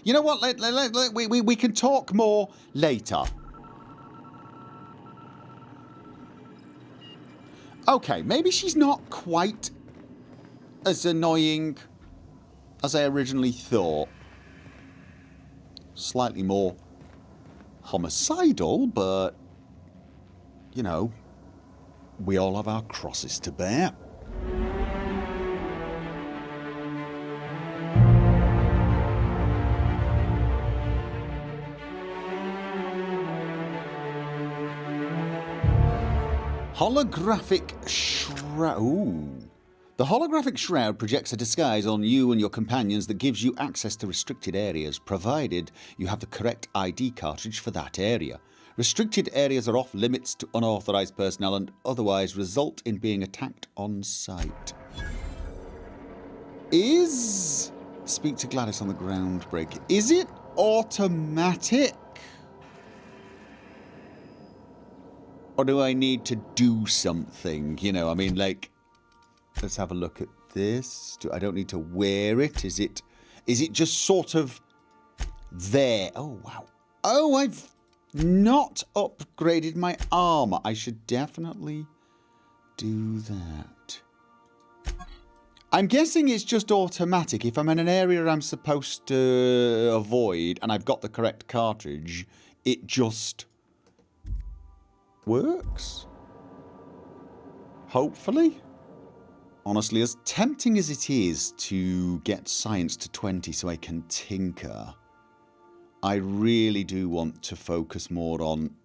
You know what? We can talk more later. Okay, maybe she's not quite as annoying as I originally thought. Slightly more homicidal, but, you know, we all have our crosses to bear. Holographic shroud. Ooh. The holographic shroud projects a disguise on you and your companions that gives you access to restricted areas, provided you have the correct ID cartridge for that area. Restricted areas are off limits to unauthorized personnel and otherwise result in being attacked on sight. Speak to Gladys on the Groundbreaker. Is it automatic? Or do I need to do something? You know, I mean, like, let's have a look at this. I don't need to wear it. Is it just sort of there? Oh, wow. Oh, I've not upgraded my armor. I should definitely do that. I'm guessing it's just automatic. If I'm in an area I'm supposed to avoid and I've got the correct cartridge, it just works. Hopefully. Honestly, as tempting as it is to get science to 20 so I can tinker, I really do want to focus more on,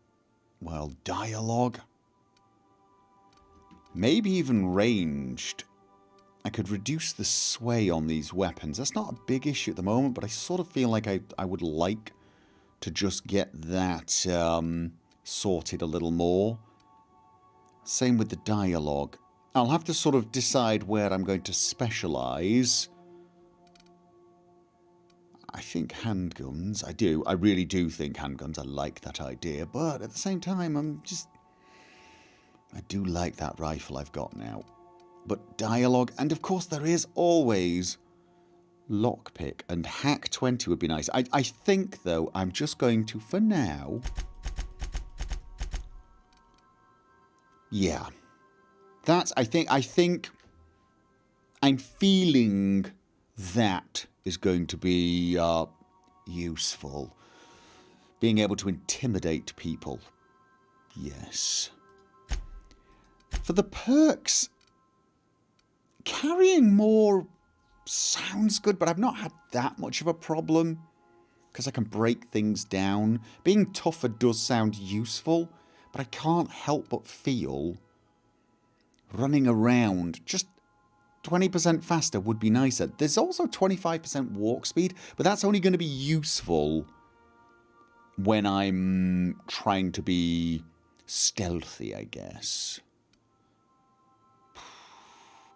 well, dialogue. Maybe even ranged. I could reduce the sway on these weapons. That's not a big issue at the moment, but I sort of feel like I would like to just get that sorted a little more. Same with the dialogue. I'll have to sort of decide where I'm going to specialise. I think handguns. I do. I really do think handguns. I like that idea. But at the same time, I do like that rifle I've got now. But dialogue, and of course there is always lockpick, and hack 20 would be nice. I think, though, I'm just going to, for now... Yeah. That's, I think I'm feeling that is going to be useful. Being able to intimidate people. Yes. For the perks, carrying more sounds good, but I've not had that much of a problem because I can break things down. Being tougher does sound useful, but I can't help but feel running around just 20% faster would be nicer. There's also 25% walk speed, but that's only going to be useful when I'm trying to be stealthy, I guess.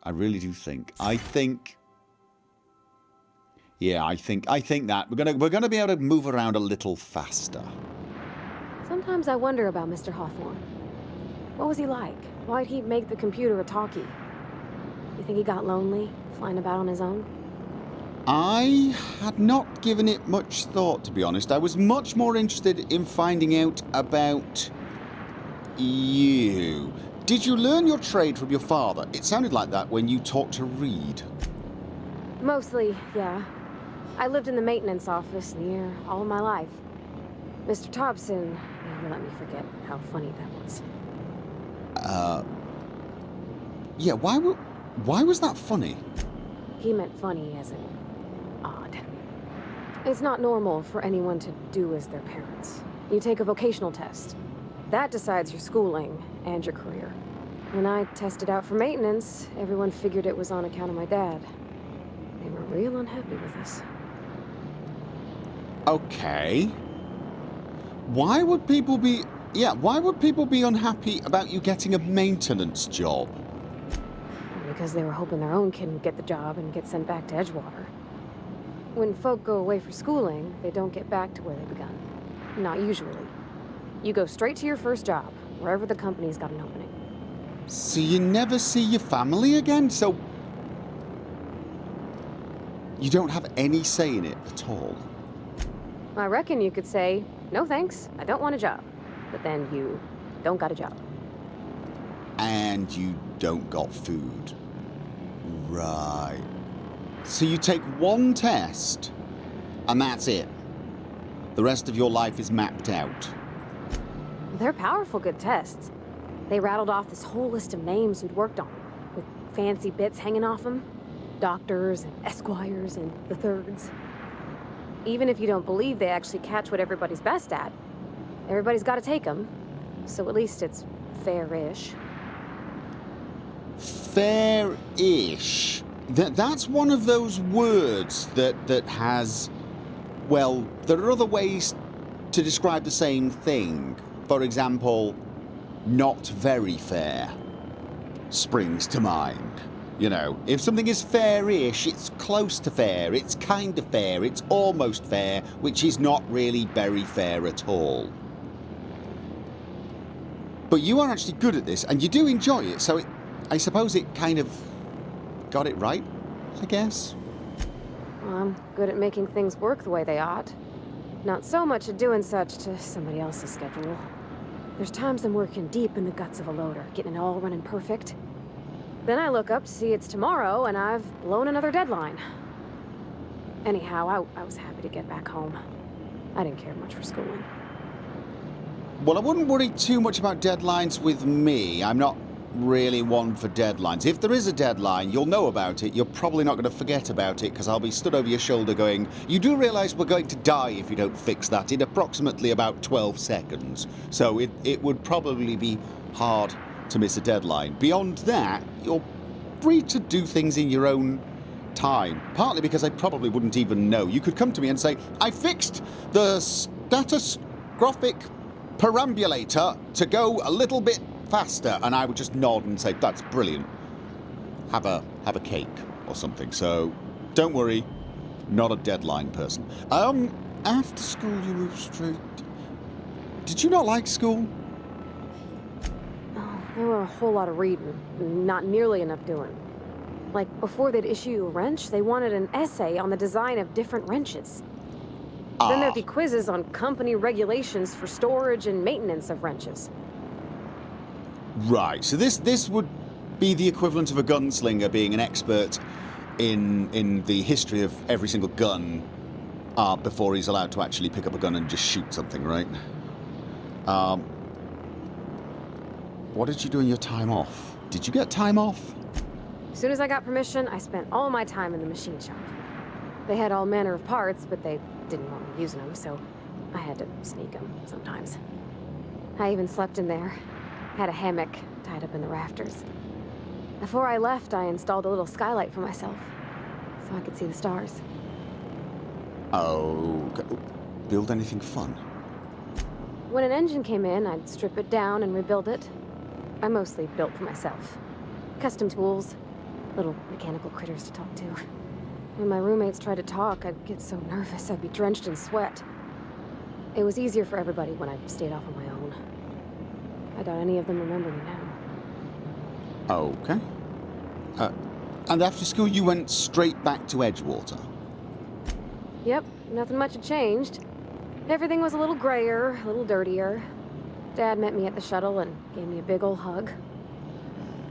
I really do think. Yeah, I think that we're gonna be able to move around a little faster. Sometimes I wonder about Mr. Hawthorne. What was he like? Why'd he make the computer a talkie? You think he got lonely, flying about on his own? I had not given it much thought, to be honest. I was much more interested in finding out about you. Did you learn your trade from your father? It sounded like that when you talked to Reed. Mostly, yeah. I lived in the maintenance office near all of my life. Mr. Thompson never let me forget how funny that was. Yeah, why was that funny? He meant funny as in odd. It's not normal for anyone to do as their parents. You take a vocational test. That decides your schooling and your career. When I tested out for maintenance, everyone figured it was on account of my dad. They were real unhappy with us. Okay. Why would people be unhappy about you getting a maintenance job? Because they were hoping their own kid would get the job and get sent back to Edgewater. When folk go away for schooling, they don't get back to where they begun. Not usually. You go straight to your first job, wherever the company's got an opening. So you never see your family again? So you don't have any say in it at all? I reckon you could say, no thanks, I don't want a job. But then you don't got a job. And you don't got food. Right. So you take one test, and that's it. The rest of your life is mapped out. They're powerful good tests. They rattled off this whole list of names who'd worked on them, with fancy bits hanging off them. Doctors and esquires and the thirds. Even if you don't believe they actually catch what everybody's best at, everybody's got to take them. So at least it's fair-ish. Fair-ish. That's one of those words that has... Well, there are other ways to describe the same thing. For example, not very fair springs to mind. You know, if something is fair-ish, it's close to fair, it's kind of fair, it's almost fair, which is not really very fair at all. But you are actually good at this, and you do enjoy it, so I suppose it kind of got it right, I guess. Well, I'm good at making things work the way they ought. Not so much at doing such to somebody else's schedule. There's times I'm working deep in the guts of a loader, getting it all running perfect. Then I look up to see it's tomorrow, and I've blown another deadline. Anyhow, I was happy to get back home. I didn't care much for schooling. Well, I wouldn't worry too much about deadlines with me. I'm not really one for deadlines. If there is a deadline, you'll know about it. You're probably not going to forget about it, because I'll be stood over your shoulder going, you do realise we're going to die if you don't fix that in approximately about 12 seconds. So it would probably be hard to miss a deadline. Beyond that, you're free to do things in your own time. Partly because I probably wouldn't even know. You could come to me and say, I fixed the statographic perambulator to go a little bit faster, and I would just nod and say, that's brilliant. Have a cake or something. So don't worry, not a deadline person. After school you moved straight. Did you not like school? There were a whole lot of reading, not nearly enough doing. Like, before they'd issue you a wrench, they wanted an essay on the design of different wrenches. Then there'd be quizzes on company regulations for storage and maintenance of wrenches. Right, so this would be the equivalent of a gunslinger being an expert in the history of every single gun before he's allowed to actually pick up a gun and just shoot something, right? What did you do in your time off? Did you get time off? As soon as I got permission, I spent all my time in the machine shop. They had all manner of parts, but they didn't want me using them, so I had to sneak them sometimes. I even slept in there. Had a hammock tied up in the rafters. Before I left, I installed a little skylight for myself, so I could see the stars. Oh, build anything fun? When an engine came in, I'd strip it down and rebuild it. I mostly built for myself. Custom tools, little mechanical critters to talk to. When my roommates tried to talk, I'd get so nervous I'd be drenched in sweat. It was easier for everybody when I stayed off on my own. I doubt any of them remember me now. Okay. And after school you went straight back to Edgewater? Yep, nothing much had changed. Everything was a little grayer, a little dirtier. Dad met me at the shuttle and gave me a big ol' hug.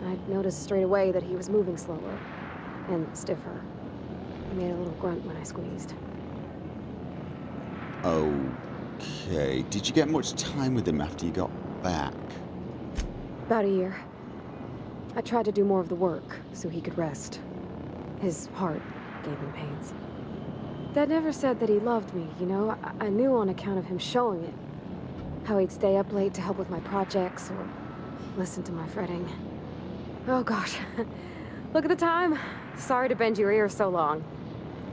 I noticed straight away that he was moving slower and stiffer. He made a little grunt when I squeezed. Okay. Did you get much time with him after you got back? About a year. I tried to do more of the work so he could rest. His heart gave him pains. Dad never said that he loved me, you know? I knew on account of him showing it. How he'd stay up late to help with my projects or listen to my fretting. Oh gosh. Look at the time. Sorry to bend your ear so long.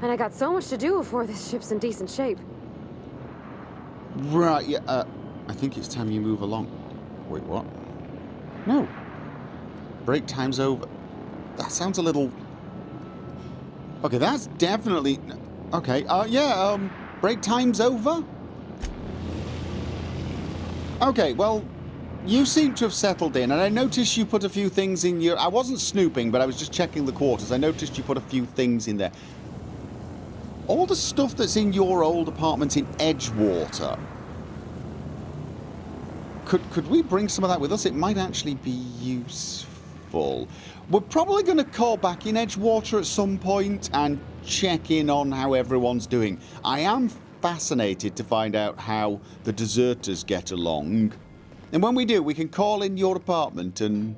And I got so much to do before this ship's in decent shape. Right, yeah, I think it's time you move along. Wait, what? No. Break time's over. That sounds a little... Okay, that's definitely... Okay, break time's over? Okay, well, you seem to have settled in, and I noticed you put a few things in your... I wasn't snooping, but I was just checking the quarters. I noticed you put a few things in there. all the stuff that's in your old apartment in Edgewater. Could we bring some of that with us? It might actually be useful. We're probably going to call back in Edgewater at some point and check in on how everyone's doing. I am fascinated to find out how the deserters get along. And when we do, we can call in your apartment and...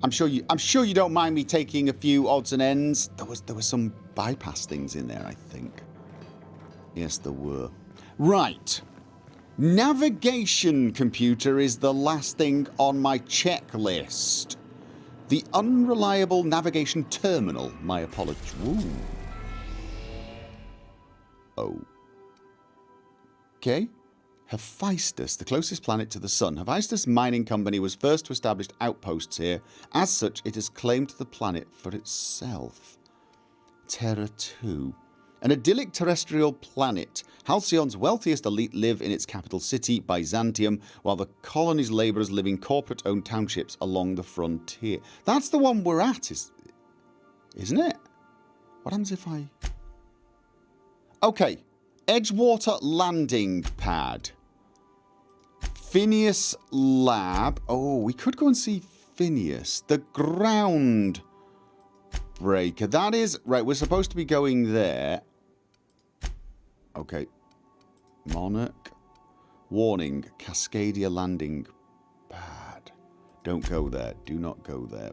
I'm sure you don't mind me taking a few odds and ends. There was some bypass things in there, I think. Yes, there were. Right. Navigation computer is the last thing on my checklist. The unreliable navigation terminal. My apologies. Oh. Okay. Hephaestus, the closest planet to the Sun. Hephaestus Mining Company was first to establish outposts here. As such, it has claimed the planet for itself. Terra 2. An idyllic terrestrial planet. Halcyon's wealthiest elite live in its capital city, Byzantium, while the colony's labourers live in corporate-owned townships along the frontier. That's the one we're at, isn't it? What happens if I... Okay. Edgewater landing pad. Phineas lab. Oh, we could go and see Phineas. The Groundbreaker. That is... Right, we're supposed to be going there. Okay. Monarch. Warning. Cascadia landing pad. Don't go there. Do not go there.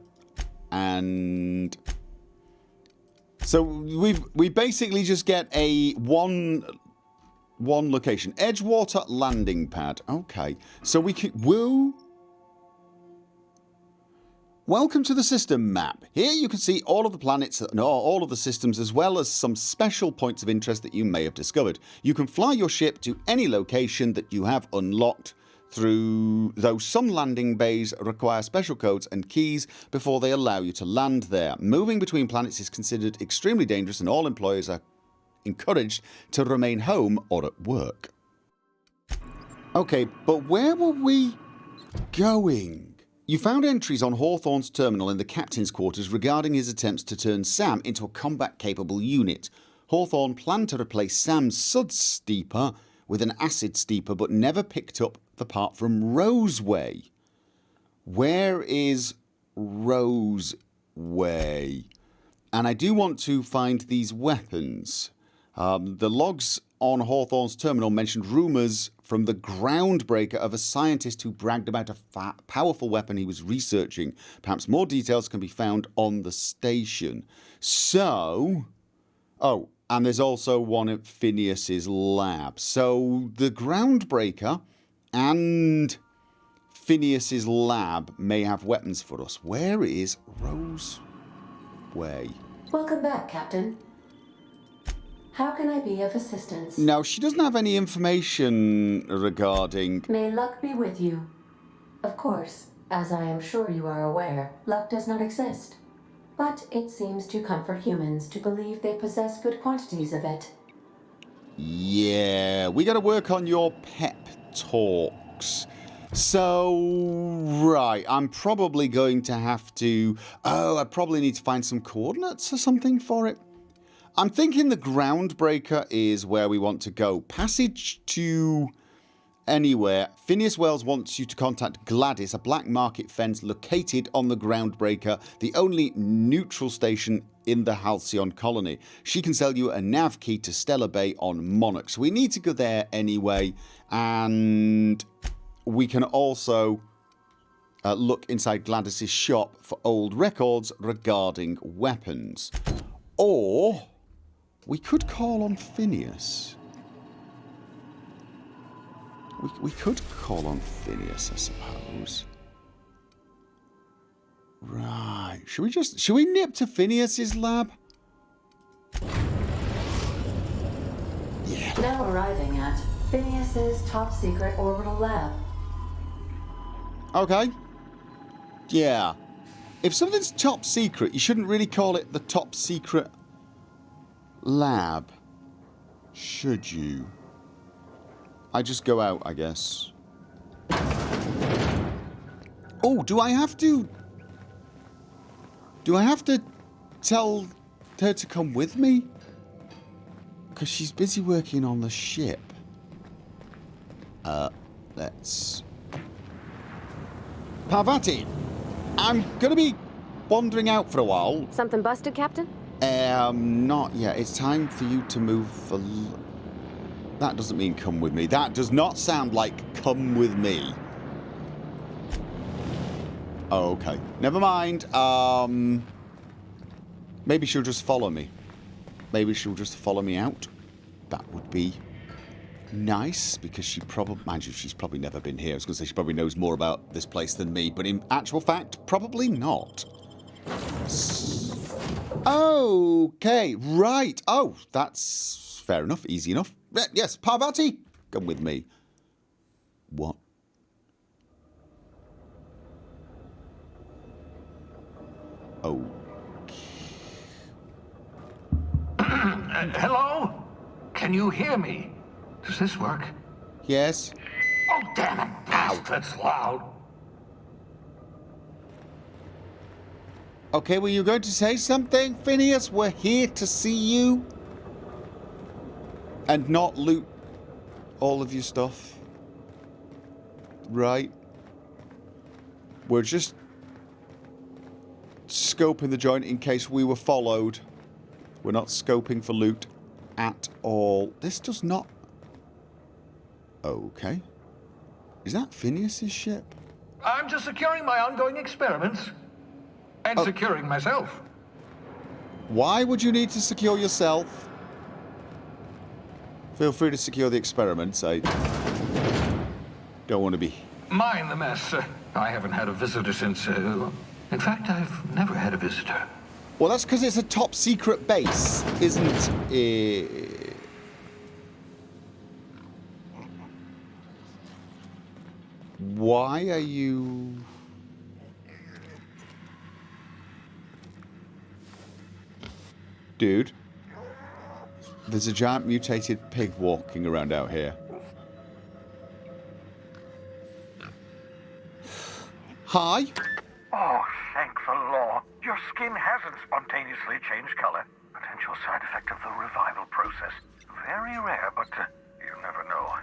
And... So we basically just get a one location. Edgewater landing pad. Okay. So we can... Woo. Welcome to the system map. Here you can see all of the planets and all of the systems, as well as some special points of interest that you may have discovered. You can fly your ship to any location that you have unlocked, though some landing bays require special codes and keys before they allow you to land there. Moving between planets is considered extremely dangerous, and all employees are encouraged to remain home or at work. Okay, but where were we going? You found entries on Hawthorne's terminal in the captain's quarters regarding his attempts to turn Sam into a combat-capable unit. Hawthorne planned to replace Sam's Sud Steeper with an acid steeper, but never picked up the part from Roseway. Where is Roseway? And I do want to find these weapons. The logs on Hawthorne's terminal mentioned rumours from the Groundbreaker of a scientist who bragged about a powerful weapon he was researching. Perhaps more details can be found on the station. So... Oh, and there's also one at Phineas's lab. So the Groundbreaker and Phineas's lab may have weapons for us. Where is Roseway? Welcome back, Captain. How can I be of assistance? No, she doesn't have any information regarding... May luck be with you. Of course, as I am sure you are aware, luck does not exist. But it seems to comfort humans to believe they possess good quantities of it. Yeah, we got to work on your pep talks. So, right, I'm probably going to have to... Oh, I probably need to find some coordinates or something for it. I'm thinking the Groundbreaker is where we want to go. Passage to anywhere. Phineas Wells wants you to contact Gladys, a black market fence located on the Groundbreaker, the only neutral station in the Halcyon colony. She can sell you a nav key to Stellar Bay on Monarch. So we need to go there anyway. And we can also look inside Gladys's shop for old records regarding weapons. Or... we could call on Phineas. We could call on Phineas, I suppose. Right. Should we nip to Phineas's lab? Yeah. Now arriving at Phineas's top secret orbital lab. Okay. Yeah. If something's top secret, you shouldn't really call it the top secret lab, should you? I just go out, I guess. Oh, do I have to tell her to come with me? Because she's busy working on the ship. Let's... Parvati, I'm going to be wandering out for a while. Something busted, Captain? Not yet. It's time for you to move for... That doesn't mean come with me. That does not sound like come with me. Okay. Never mind. Maybe she'll just follow me. Maybe she'll just follow me out. That would be nice, because she probably... Mind you, she's probably never been here. I was going to say she probably knows more about this place than me, but in actual fact, probably not. Okay, right. Oh, that's fair enough, easy enough. Yes, Parvati, come with me. What? Oh. Hello? Can you hear me? Does this work? Yes? Oh, damn it. That's loud. Okay, were you going to say something, Phineas? We're here to see you. And not loot all of your stuff. Right? We're just scoping the joint in case we were followed. We're not scoping for loot at all. This does not... Okay. Is that Phineas's ship? I'm just securing my ongoing experiments. And securing myself. Why would you need to secure yourself? Feel free to secure the experiments. I don't want to be... Mind the mess. I haven't had a visitor since... in fact, I've never had a visitor. Well, that's because it's a top secret base, isn't it? Why are you... Dude, there's a giant mutated pig walking around out here. Hi. Oh, thank the law. Your skin hasn't spontaneously changed color. Potential side effect of the revival process. Very rare, but you never know.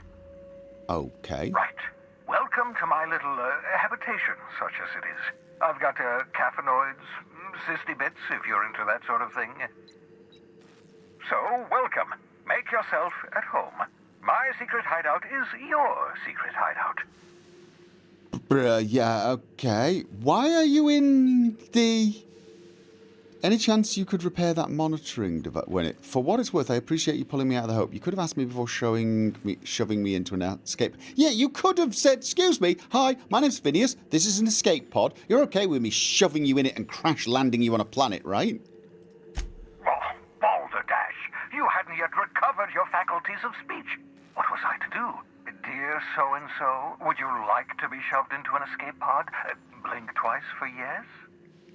Okay. Right. Welcome to my little habitation, such as it is. I've got caffeinoids, cysty bits, if you're into that sort of thing. So, welcome. Make yourself at home. My secret hideout is your secret hideout. Yeah, okay. Why are you in the... Any chance you could repair that monitoring device? For what it's worth, I appreciate you pulling me out of the hope. You could have asked me before shoving me into an escape. Yeah, you could have said, excuse me, hi, my name's Phineas. This is an escape pod. You're okay with me shoving you in it and crash landing you on a planet, right? Oh, balderdash. You hadn't yet recovered your faculties of speech. What was I to do? Dear so-and-so, would you like to be shoved into an escape pod? Blink twice for yes?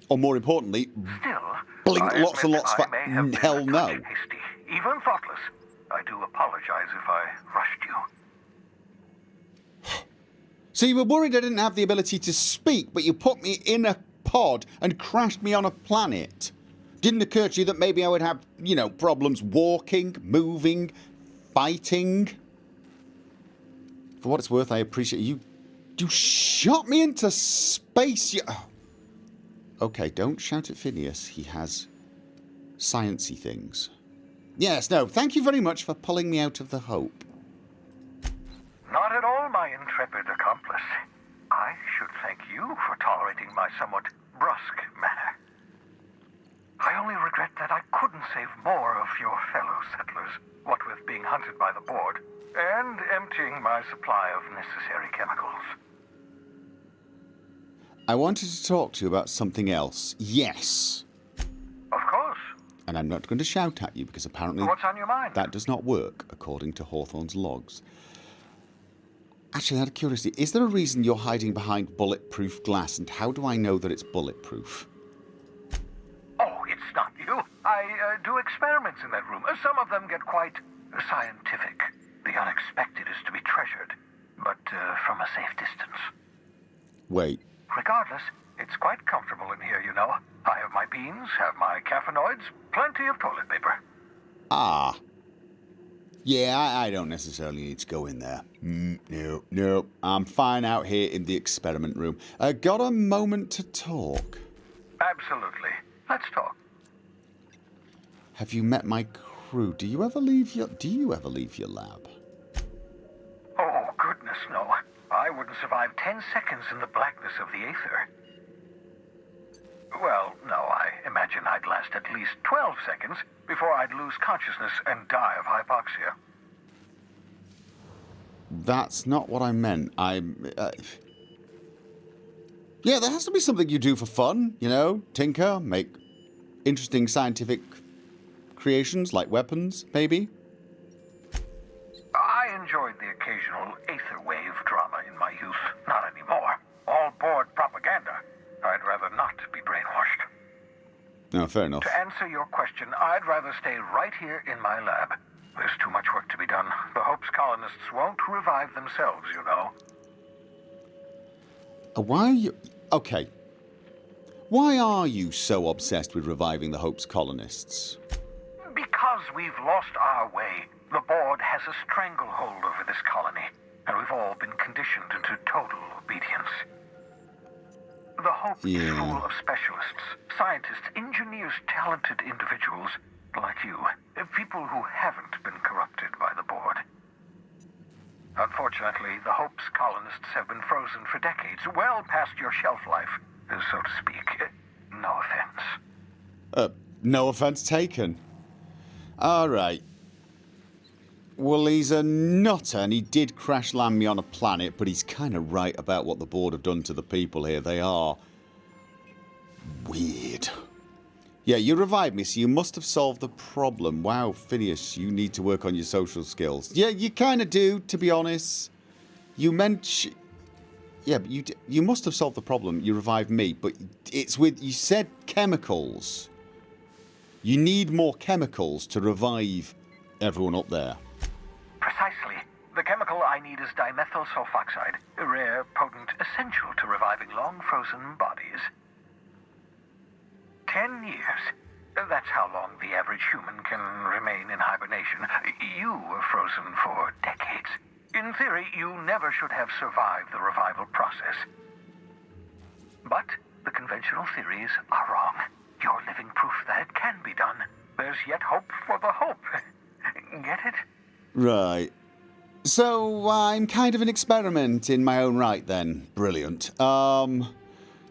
Or more importantly, Still, blink I lots and admit lots I for may have been hell a no. touch hasty, even thoughtless. I do apologize if I rushed you. So you were worried I didn't have the ability to speak, but you put me in a pod and crashed me on a planet. Didn't occur to you that maybe I would have, problems walking, moving, fighting? For what it's worth, I appreciate you. You shot me into space. Okay, don't shout at Phineas. He has sciencey things. Yes, no, thank you very much for pulling me out of the hope. Not at all, my intrepid accomplice. I should thank you for tolerating my somewhat brusque manner. I only regret that I couldn't save more of your fellow settlers, what with being hunted by the board, and emptying my supply of necessary chemicals. I wanted to talk to you about something else. Yes. Of course. And I'm not going to shout at you because apparently What's on your mind? that does not work, according to Hawthorne's logs. Actually, out of curiosity, is there a reason you're hiding behind bulletproof glass, and how do I know that it's bulletproof? Oh, it's not you. I do experiments in that room. Some of them get quite scientific. The unexpected is to be treasured, but from a safe distance. Wait. Regardless, it's quite comfortable in here, you know. I have my beans, have my caffeinoids, plenty of toilet paper. Ah. Yeah, I don't necessarily need to go in there. No. I'm fine out here in the experiment room. Got a moment to talk? Absolutely. Let's talk. Have you met my crew? Do you ever leave your lab? Oh, goodness, no. I wouldn't survive 10 seconds in the blackness of the aether. Well, no, I imagine I'd last at least 12 seconds before I'd lose consciousness and die of hypoxia. That's not what I meant. Yeah, there has to be something you do for fun, you know? Tinker, make interesting scientific creations like weapons, maybe? I enjoyed the occasional aether wave drama in my youth. Not anymore. All board propaganda. I'd rather not be brainwashed. No, fair enough. To answer your question, I'd rather stay right here in my lab. There's too much work to be done. The Hope's colonists won't revive themselves, you know. Why are you... Okay. Why are you so obsessed with reviving the Hope's colonists? Because we've lost our way. The board has a stranglehold over this colony, and we've all been conditioned into total obedience. The Hope is full of specialists, scientists, engineers, talented individuals like you. People who haven't been corrupted by the board. Unfortunately, the Hope's colonists have been frozen for decades, well past your shelf life, so to speak. No offense. No offense taken. All right. Well, he's a nutter, and he did crash land me on a planet, but he's kind of right about what the board have done to the people here. They are weird. Yeah, you revived me, so you must have solved the problem. Wow, Phineas, you need to work on your social skills. Yeah, you kind of do, to be honest. You mentioned... Yeah, but you must have solved the problem. You revived me, but it's with... You said chemicals. You need more chemicals to revive everyone up there. Precisely. The chemical I need is dimethyl sulfoxide, rare, potent, essential to reviving long-frozen bodies. 10 years. That's how long the average human can remain in hibernation. You were frozen for decades. In theory, you never should have survived the revival process. But the conventional theories are wrong. You're living proof that it can be done. There's yet hope for the hope. Get it? Right. So, I'm kind of an experiment in my own right, then. Brilliant.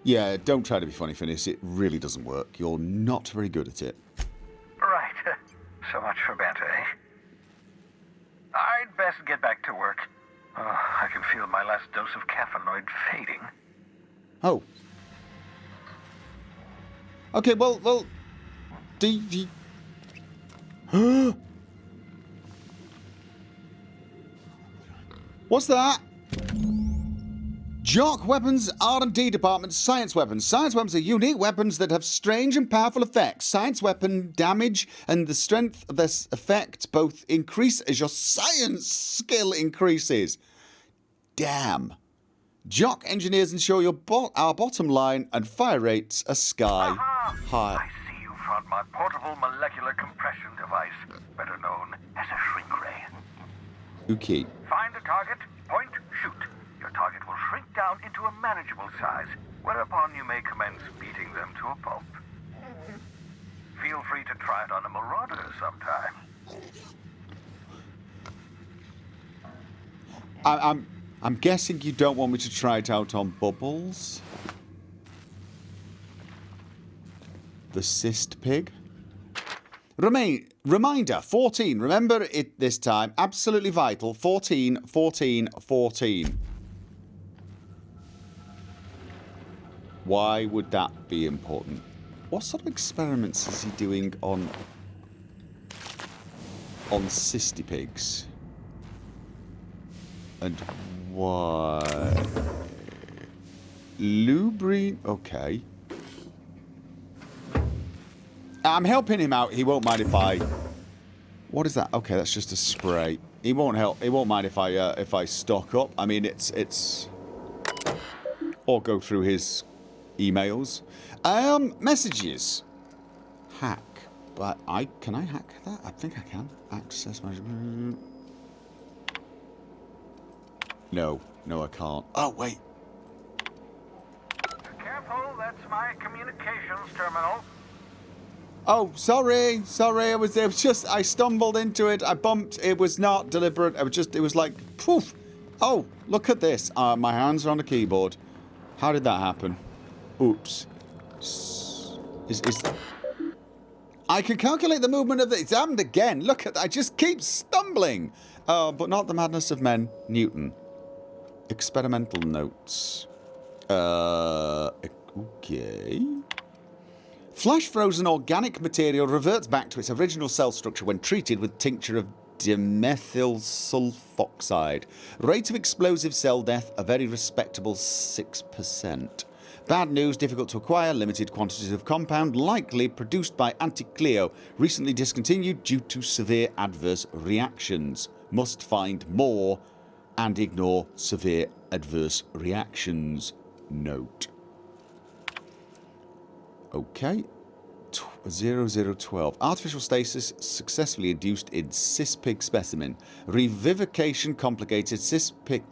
Yeah, don't try to be funny, Phineas. It really doesn't work. You're not very good at it. Right. So much for banter, eh? I'd best get back to work. I can feel my last dose of caffeinoid fading. Oh. Okay, well... Do you... What's that? Jock Weapons R&D Department Science Weapons. Science weapons are unique weapons that have strange and powerful effects. Science weapon damage and the strength of this effect both increase as your science skill increases. Damn. Jock engineers ensure our bottom line and fire rates are sky high. I see you found my portable molecular compression device, better known as a shrink ray. Okay. Find a target, point, shoot. Your target will shrink down into a manageable size, whereupon you may commence beating them to a pulp. Feel free to try it on a marauder sometime. I'm guessing you don't want me to try it out on Bubbles? The cyst pig? Reminder, 14. Remember it this time. Absolutely vital. 14, 14, 14. Why would that be important? What sort of experiments is he doing on cysty pigs? And why? Lubrine? Okay. I'm helping him out. He won't mind if I... What is that? Okay, that's just a spray. He won't help. He won't mind if I stock up. I mean, it's... Or go through his emails. Messages. Hack. but can I hack that? I think I can. Access management. No, I can't. Oh, wait. Careful, that's my communications terminal. Oh, sorry. It was just, I stumbled into it. I bumped. It was not deliberate. It was like, poof. Oh, look at this. My hands are on the keyboard. How did that happen? Oops. I can calculate the movement of the... It's happened again. Look at that. I just keep stumbling. But not the madness of men. Newton. Experimental notes. Okay. Flash frozen organic material reverts back to its original cell structure when treated with tincture of dimethyl sulfoxide. Rate of explosive cell death, a very respectable 6%. Bad news, difficult to acquire, limited quantities of compound, likely produced by Anti-Cleo, recently discontinued due to severe adverse reactions. Must find more and ignore severe adverse reactions. Note. Okay. 0012. Artificial stasis successfully induced in cyspig specimen. Revivification complicated. Cyspig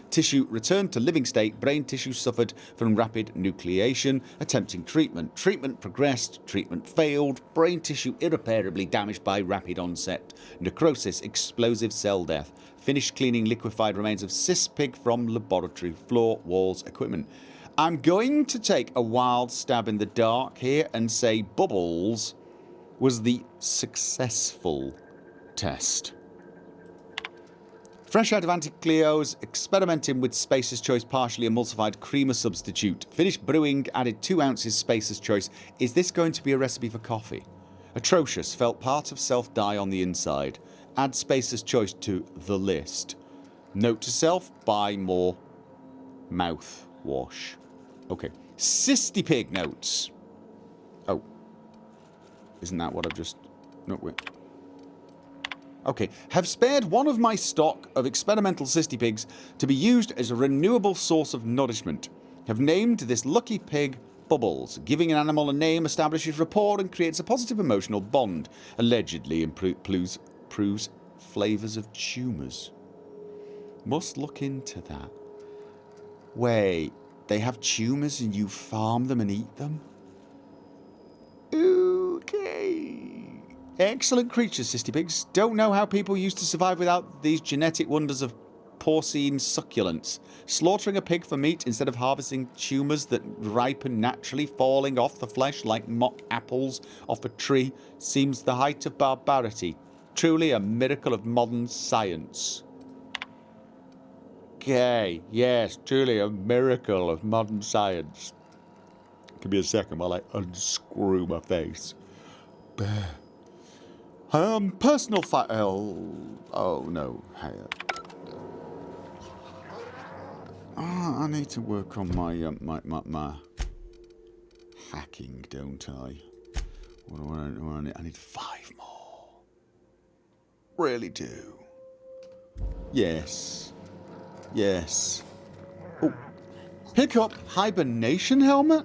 tissue returned to living state. Brain tissue suffered from rapid nucleation. Attempting treatment. Treatment progressed. Treatment failed. Brain tissue irreparably damaged by rapid onset necrosis. Explosive cell death. Finished cleaning liquefied remains of cyspig from laboratory floor, walls, equipment. I'm going to take a wild stab in the dark here and say Bubbles was the successful test. Fresh out of Anti-Cleo's, experimenting with Spacer's Choice partially emulsified creamer substitute. Finished brewing, added 2 ounces Spacer's Choice. Is this going to be a recipe for coffee? Atrocious, felt part of self die on the inside. Add Spacer's Choice to the list. Note to self, buy more mouthwash. Okay. Cystipig notes. Oh. Isn't that what I've just... No, wait. Okay. Have spared one of my stock of experimental cystipigs to be used as a renewable source of nourishment. Have named this lucky pig Bubbles. Giving an animal a name establishes rapport and creates a positive emotional bond. Allegedly improves flavours of tumours. Must look into that. Wait. They have tumours and you farm them and eat them? Okay. Excellent creatures, cystipigs. Don't know how people used to survive without these genetic wonders of porcine succulents. Slaughtering a pig for meat instead of harvesting tumours that ripen naturally, falling off the flesh like mock apples off a tree, seems the height of barbarity. Truly a miracle of modern science. Okay, yes, truly a miracle of modern science. Give me a second while I unscrew my face. Personal file. Oh no. I need to work on my my hacking, don't I? What do I need? I need 5 more. Really do. Yes. Yes. Oh. Pick up hibernation helmet?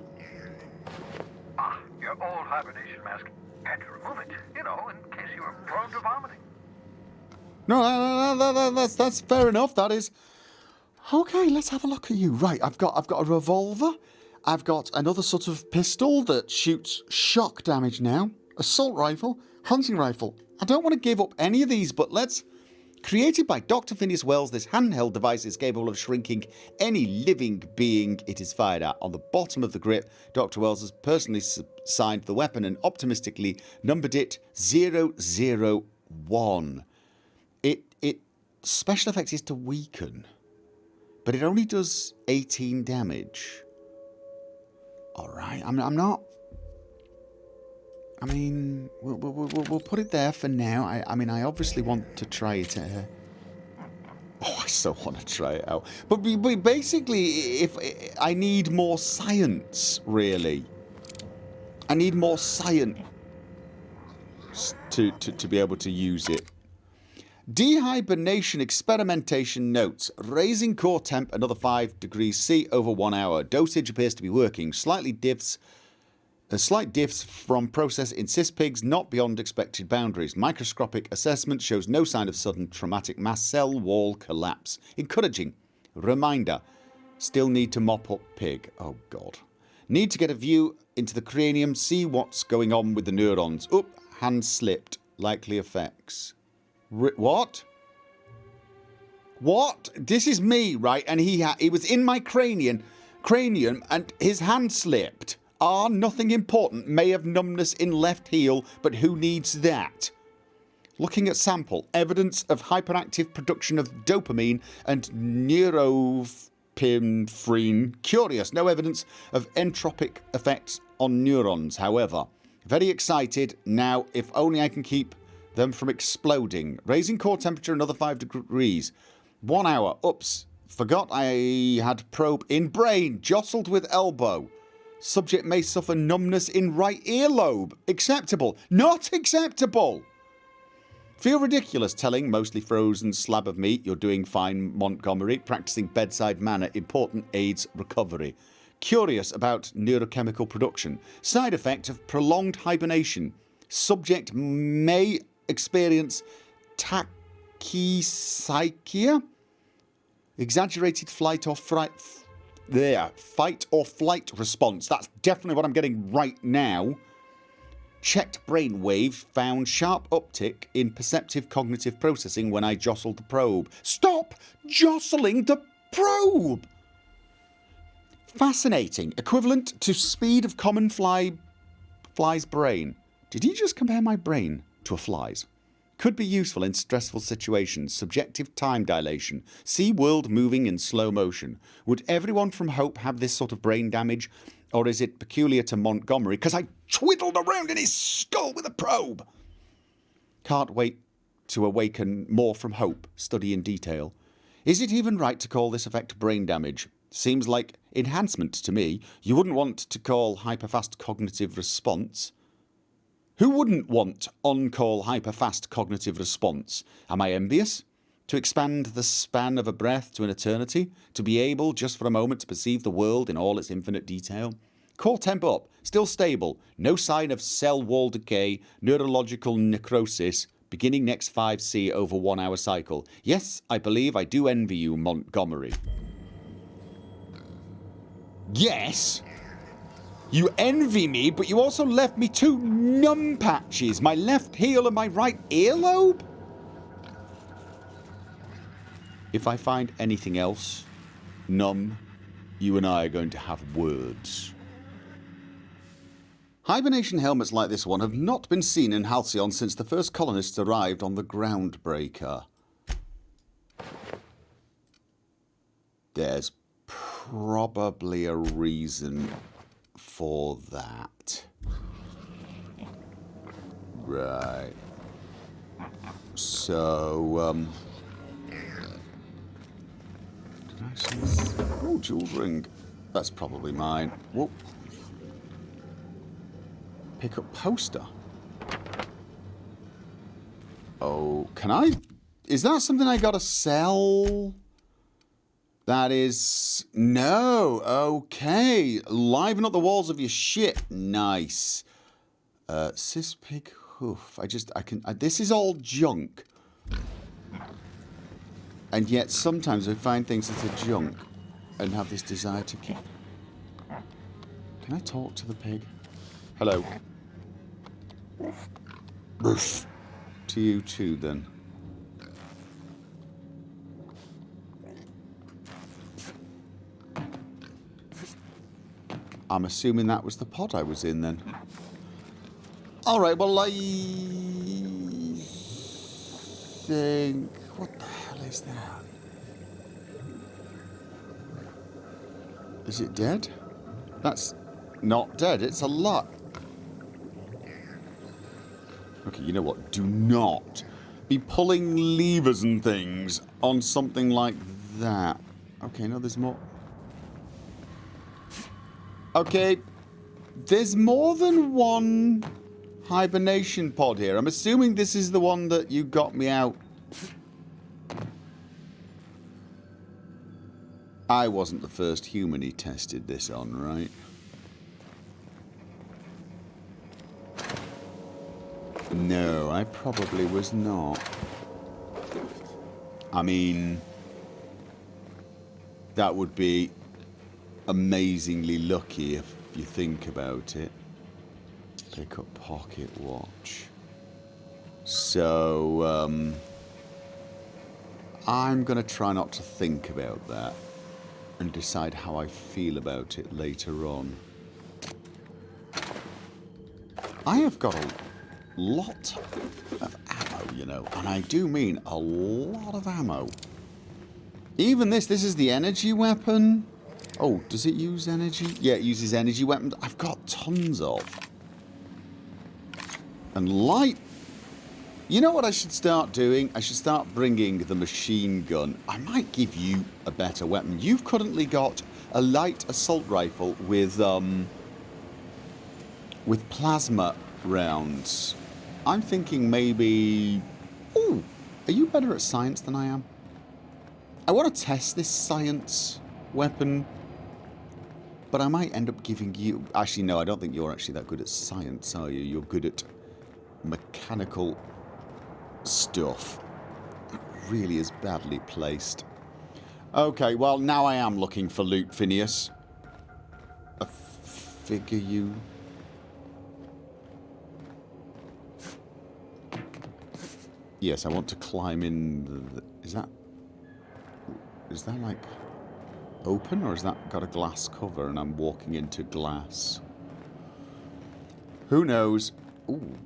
Ah, your old hibernation mask. Had to remove it, you know, in case you were prone to vomiting. No, that's fair enough. That is... Okay, let's have a look at you. Right, I've got a revolver. I've got another sort of pistol that shoots shock damage now. Assault rifle, hunting rifle. I don't want to give up any of these, but let's... Created by Dr. Phineas Wells, this handheld device is capable of shrinking any living being it is fired at. On the bottom of the grip, Dr. Wells has personally signed the weapon and optimistically numbered it 001. It special effect is to weaken, but it only does 18 damage. All right, I'm not... I mean, we'll put it there for now. I mean, I obviously want to try it. Oh, I so want to try it out. But basically, if I need more science, really. I need more science to be able to use it. Dehibernation experimentation notes. Raising core temp another 5 degrees C over 1 hour. Dosage appears to be working. Slightly diffs Slight diffs from process in cis pigs not beyond expected boundaries. Microscopic assessment shows no sign of sudden traumatic mast cell wall collapse. Encouraging. Reminder. Still need to mop up pig. Oh, God. Need to get a view into the cranium, see what's going on with the neurons. Oop, hand slipped. Likely effects. What? What? This is me, right? And he was in my cranium and his hand slipped. Nothing important. May have numbness in left heel, but who needs that? Looking at sample. Evidence of hyperactive production of dopamine and neuropinephrine. Curious. No evidence of entropic effects on neurons, however. Very excited. Now, if only I can keep them from exploding. Raising core temperature another 5 degrees. 1 hour. Oops. Forgot I had probe in brain. Jostled with elbow. Subject may suffer numbness in right earlobe. Acceptable. Not acceptable. Feel ridiculous telling mostly frozen slab of meat you're doing fine, Montgomery. Practicing bedside manner. Important aids recovery. Curious about neurochemical production. Side effect of prolonged hibernation. Subject may experience tachypsychia. Exaggerated fight or flight response. That's definitely what I'm getting right now. Checked brainwave found sharp uptick in perceptive cognitive processing when I jostled the probe. Stop jostling the probe! Fascinating. Equivalent to speed of common fly's brain. Did he just compare my brain to a fly's? Could be useful in stressful situations. Subjective time dilation. See world moving in slow motion. Would everyone from Hope have this sort of brain damage? Or is it peculiar to Montgomery? Because I twiddled around in his skull with a probe. Can't wait to awaken more from Hope. Study in detail. Is it even right to call this effect brain damage? Seems like enhancement to me. You wouldn't want to call hyperfast cognitive response. Who wouldn't want on-call hyper-fast cognitive response? Am I envious? To expand the span of a breath to an eternity? To be able, just for a moment, to perceive the world in all its infinite detail? Core temp up. Still stable. No sign of cell wall decay. Neurological necrosis. Beginning next 5C over 1 hour cycle. Yes, I believe I do envy you, Montgomery. Yes? You envy me, but you also left me 2 numb patches. My left heel and my right earlobe? If I find anything else numb, you and I are going to have words. Hibernation helmets like this one have not been seen in Halcyon since the first colonists arrived on the Groundbreaker. There's probably a reason for that. Right. So, can I see this? Oh, jeweled ring. That's probably mine. Whoa. Pick up poster. Oh, can I? Is that something I gotta sell? That is... No. Okay. Liven up the walls of your shit. Nice. Cis pig hoof. This is all junk. And yet sometimes I find things that are junk and have this desire to keep... Can I talk to the pig? Hello. Roof. To you too, then. I'm assuming that was the pod I was in then. Alright, well I think... What the hell is that? Is it dead? That's not dead, it's a lot. Okay, you know what? Do not be pulling levers and things on something like that. Okay, no, there's more. Okay, there's more than one hibernation pod here. I'm assuming this is the one that you got me out. I wasn't the first human he tested this on, right? No, I probably was not. I mean, that would be amazingly lucky if you think about it. Pick up pocket watch. So, I'm going to try not to think about that and decide how I feel about it later on. I have got a lot of ammo, you know, and I do mean a lot of ammo. Even this is the energy weapon. Oh, does it use energy? Yeah, it uses energy weapons. I've got tons of. And light. You know what I should start doing? I should start bringing the machine gun. I might give you a better weapon. You've currently got a light assault rifle with plasma rounds. I'm thinking maybe... Ooh, are you better at science than I am? I want to test this science weapon, but I might end up giving you... Actually, no, I don't think you're actually that good at science, are you? You're good at mechanical stuff. That really is badly placed. Okay, well, now I am looking for loot, Phineas. I figure you... Yes, I want to climb in... Is that like open, or has that got a glass cover and I'm walking into glass? Who knows? Ooh.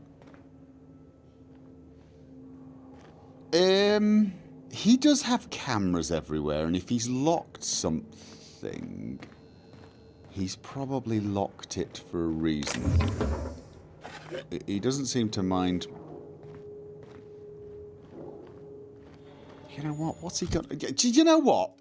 He does have cameras everywhere, and if he's locked something, he's probably locked it for a reason. He doesn't seem to mind. You know what? What's he got? Do you know what?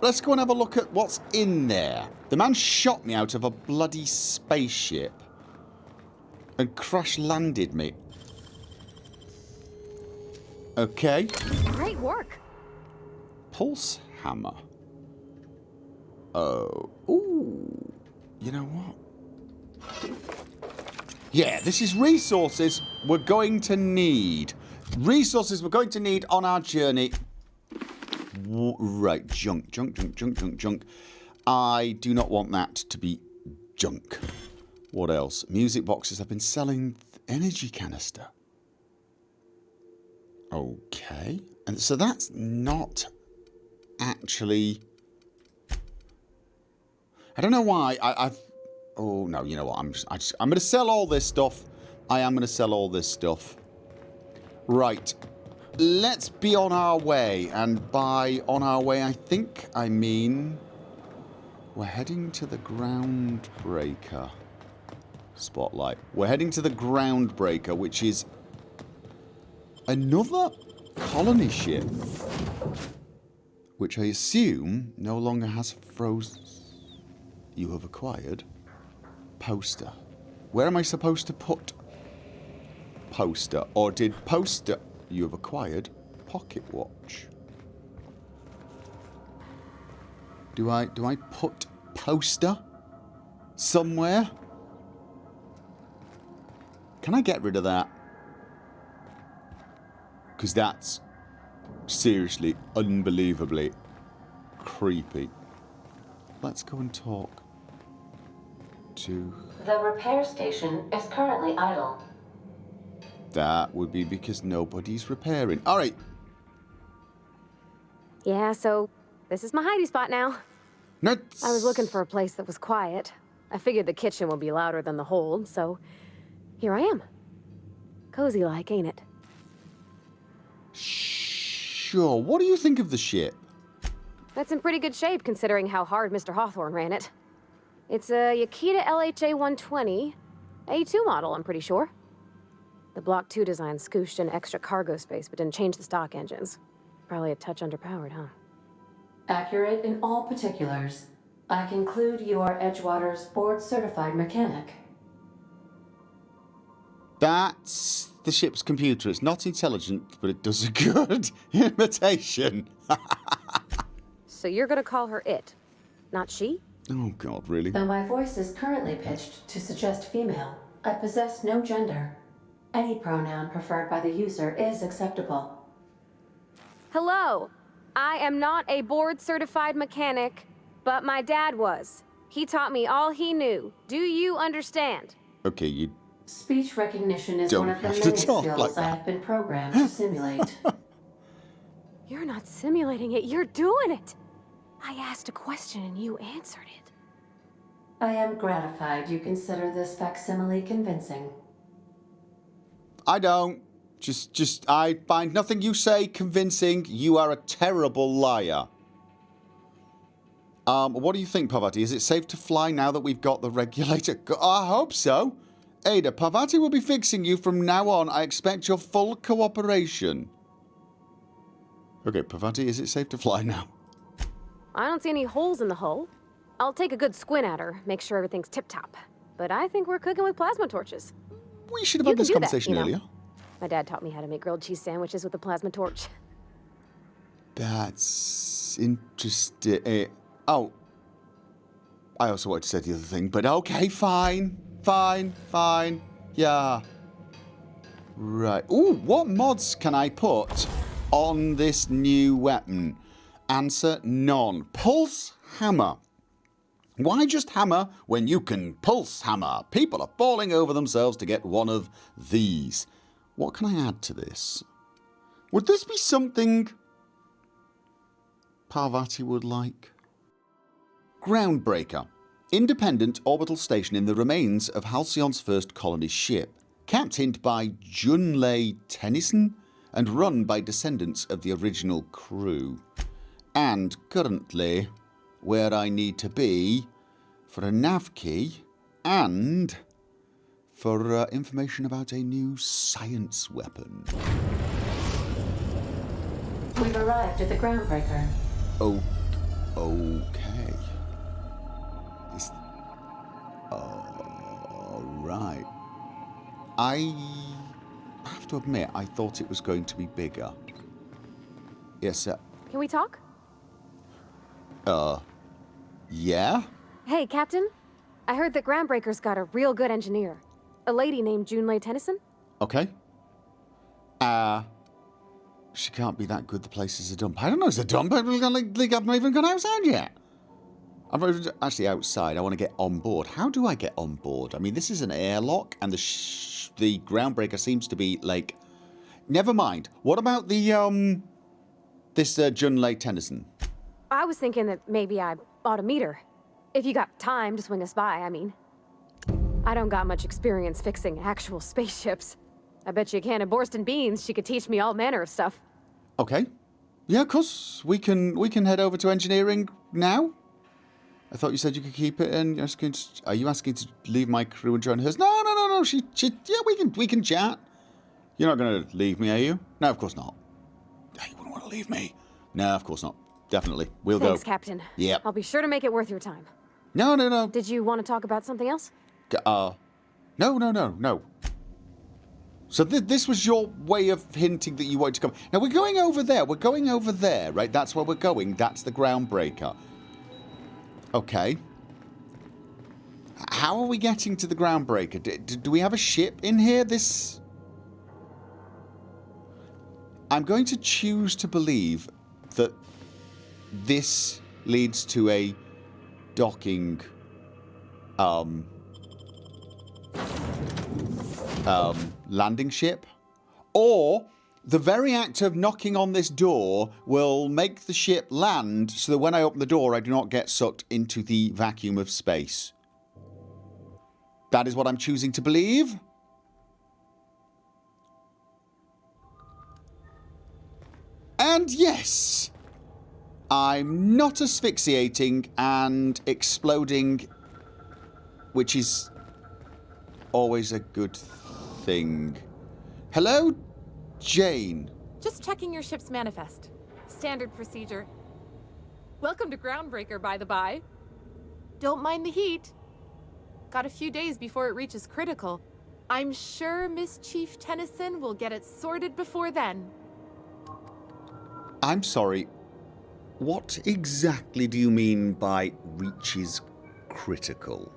Let's go and have a look at what's in there. The man shot me out of a bloody spaceship and crash landed me. Okay. Great work. Pulse hammer. Oh. Ooh. You know what? Yeah, this is resources we're going to need. Resources we're going to need on our journey. Right, junk. I do not want that to be junk. What else? Music boxes. I've been selling energy canister. Okay. And so that's not actually... I don't know why. I've... Oh, no, you know what? I'm going to sell all this stuff. I am going to sell all this stuff. Right. Let's be on our way. And by on our way, I think I mean... We're heading to the Groundbreaker. Spotlight. We're heading to the Groundbreaker, which is another colony ship, which I assume no longer has frozen. You have acquired poster. Where am I supposed to put poster? Or did poster... You have acquired pocket watch. Do I put poster somewhere? Can I get rid of that? Because that's seriously, unbelievably creepy. Let's go and talk to... The repair station is currently idle. That would be because nobody's repairing. All right. Yeah, so this is my hidey spot now. Nuts. I was looking for a place that was quiet. I figured the kitchen would be louder than the hold, so here I am. Cozy like, ain't it? Sure. What do you think of the ship? That's in pretty good shape considering how hard Mr. Hawthorne ran it. It's a Yakita LHA 120, A2 model, I'm pretty sure. The Block 2 design scooshed in extra cargo space but didn't change the stock engines. Probably a touch underpowered, huh? Accurate in all particulars. I conclude you are Edgewater's board-certified mechanic. That's the ship's computer. It's not intelligent, but it does a good imitation. So you're gonna call her it, not she? Oh, God, really? Though my voice is currently pitched to suggest female, I possess no gender. Any pronoun preferred by the user is acceptable. Hello. I am not a board-certified mechanic, but my dad was. He taught me all he knew. Do you understand? Okay, you... Speech recognition is Don't one of the have to many talk skills like that. I have been programmed to simulate. You're not simulating it, you're doing it! I asked a question and you answered it. I am gratified you consider this facsimile convincing. I don't. I find nothing you say convincing. You are a terrible liar. What do you think, Parvati? Is it safe to fly now that we've got the regulator? I hope so. Ada, Parvati will be fixing you from now on. I expect your full cooperation. Okay, Parvati, is it safe to fly now? I don't see any holes in the hull. I'll take a good squint at her, make sure everything's tip-top. But I think we're cooking with plasma torches. We should have You had can this do that, conversation you know. earlier. My dad taught me how to make grilled cheese sandwiches with a plasma torch. That's interesting. Oh. I also wanted to say the other thing, but okay, fine. Fine. Yeah. Right. Ooh, what mods can I put on this new weapon? Answer, none. Pulse hammer. Why just hammer when you can pulse hammer? People are falling over themselves to get one of these. What can I add to this? Would this be something Parvati would like? Groundbreaker. Independent orbital station in the remains of Halcyon's first colony ship. Captained by Junlei Tennyson and run by descendants of the original crew. And currently where I need to be for a nav key and for information about a new science weapon. We've arrived at the Groundbreaker. Oh, okay. Right. I have to admit, I thought it was going to be bigger. Yes, sir. Can we talk? Yeah? Hey, Captain. I heard that Groundbreaker's got a real good engineer. A lady named Junlei Tennyson. Okay. She can't be that good. The place is a dump. I don't know. It's a dump. I've not even gone outside yet. I'm actually outside. I want to get on board. How do I get on board? I mean, this is an airlock, and the Groundbreaker seems to be like. Never mind. What about the this Junlei Tennyson? I was thinking that maybe I ought to meet her. If you got time to swing us by, I mean. I don't got much experience fixing actual spaceships. I bet you a can of Borston beans she could teach me all manner of stuff. Okay. Yeah, of course. We can head over to engineering now. I thought you said you could keep it, and are you asking to leave my crew and join hers? No. Yeah, we can chat. You're not going to leave me, are you? No, of course not. You wouldn't want to leave me. No, of course not. Definitely. We'll go. Thanks, Captain. Yep. I'll be sure to make it worth your time. No. Did you want to talk about something else? No. So this was your way of hinting that you wanted to come. Now, we're going over there, right? That's where we're going. That's the Groundbreaker. Okay. How are we getting to the Groundbreaker? Do we have a ship in here? I'm going to choose to believe that this leads to a docking landing ship, or the very act of knocking on this door will make the ship land so that when I open the door I do not get sucked into the vacuum of space. That is what I'm choosing to believe. And yes, I'm not asphyxiating and exploding, which is always a good thing. Hello, Jane. Just checking your ship's manifest. Standard procedure. Welcome to Groundbreaker, by the by. Don't mind the heat. Got a few days before it reaches critical. I'm sure Miss Chief Tennyson will get it sorted before then. I'm sorry. What exactly do you mean by reaches critical.